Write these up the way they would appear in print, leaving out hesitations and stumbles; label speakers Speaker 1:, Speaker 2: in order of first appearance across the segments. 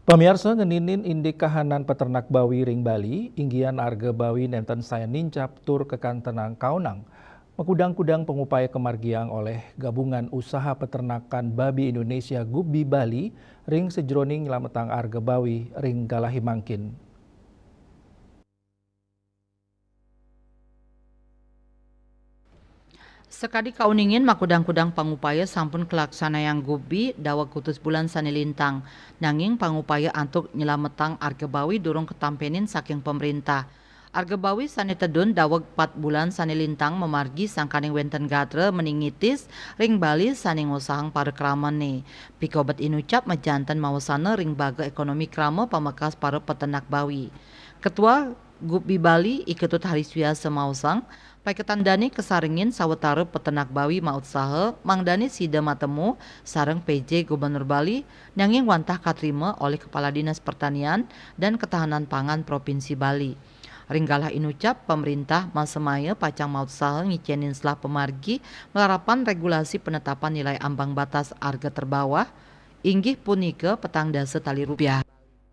Speaker 1: Pemirsa ngeninin indik kahanan peternak bawi ring Bali, inggian arga bawi nenten saya nincap tur kekantenang kaunang. Mekudang-kudang pengupaya kemargiang oleh Gabungan Usaha Peternakan Babi Indonesia Gubi Bali, ring sejroning lametang arga bawi ring galahi mangkin.
Speaker 2: Sekadi kauningin makudang-kudang pangupaya sampun kelaksana yang gubi dawag kutus bulan sanilintang. Nanging pangupaya antuk nyelametang arga bawi durung ketampenin saking pemerintah. Arga bawi sani tedun dawag 4 bulan sanilintang memargi sangkaning wenten gatre meningitis ring Bali saning usahang para kraman nih. Pikobat inucap majantan mawasana ring baga ekonomi krama pamekas para peternak bawi. Ketua Gubi Bali iketut Hariswiasa Mausang Paiketandani kesaringin sawetara peternak bawi maut saha mangdani sida matemu sareng PJ Gubernur Bali nanging wantah katrima oleh Kepala Dinas Pertanian dan Ketahanan Pangan Provinsi Bali. Ringgalah inucap pemerintah masemaya pacang maut saha ngicenin selah pemargi melarapan regulasi penetapan nilai ambang batas harga terbawah inggih punika petang dasa tali rupiah.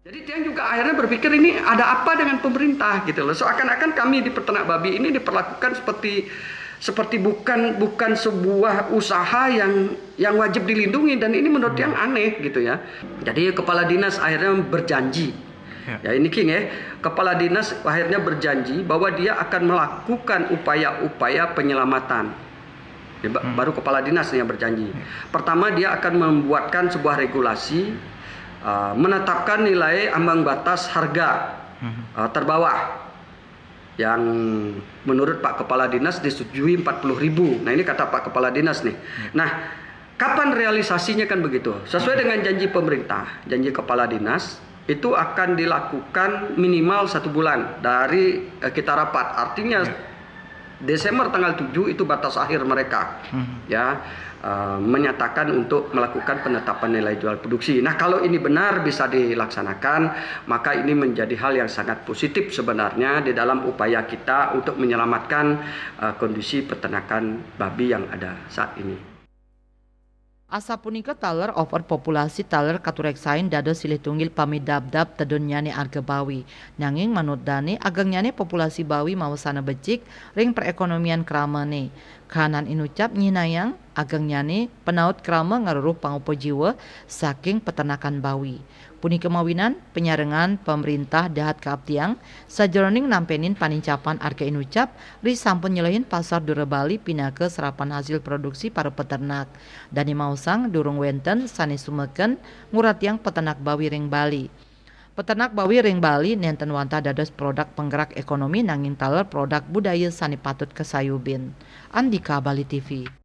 Speaker 3: Jadi dia juga akhirnya berpikir ini ada apa dengan pemerintah gitu loh. Seakan-akan kami di peternak babi ini diperlakukan seperti bukan sebuah usaha yang wajib dilindungi, dan ini menurut yang aneh gitu ya. Jadi kepala dinas akhirnya berjanji. Ya ini King ya. Kepala dinas akhirnya berjanji bahwa dia akan melakukan upaya-upaya penyelamatan. Baru kepala dinas yang berjanji. Pertama dia akan membuatkan sebuah regulasi menetapkan nilai ambang batas harga terbawah yang menurut Pak Kepala Dinas disetujui 40.000. Nah ini kata Pak Kepala Dinas nih. Nah kapan realisasinya kan begitu? Sesuai dengan janji pemerintah, janji Kepala Dinas itu akan dilakukan minimal 1 bulan dari kita rapat. Artinya Desember tanggal 7 itu batas akhir mereka ya menyatakan untuk melakukan penetapan nilai jual produksi. Nah kalau ini benar bisa dilaksanakan, maka ini menjadi hal yang sangat positif sebenarnya di dalam upaya kita untuk menyelamatkan kondisi peternakan babi yang ada saat ini.
Speaker 2: Asa punika taler overpopulasi taler katureksain dados silih tunggil pamidabdab tedun nyane arga bawi. Nanging manut dani ageng nyane populasi bawi mawasana becik ring perekonomian kramane. Kanan inucap nyinayang ageng nyane penaut krama ngaruruh pangupo jiwa saking peternakan bawi. Punika mawinan penyarengan pemerintah dahat kaaptiang sajroning nampenin panincapan arga inucap ri sampun nyelehin pasar dura Bali pinake serapan hasil produksi para peternak. Dani mausang durung wenten sani sumeken nguratiang peternak bawi ring Bali. Peternak bawi ring Bali nenten wantah dados produk penggerak ekonomi nanging taler produk budaya sani patut kesayubin. Andika Bali TV.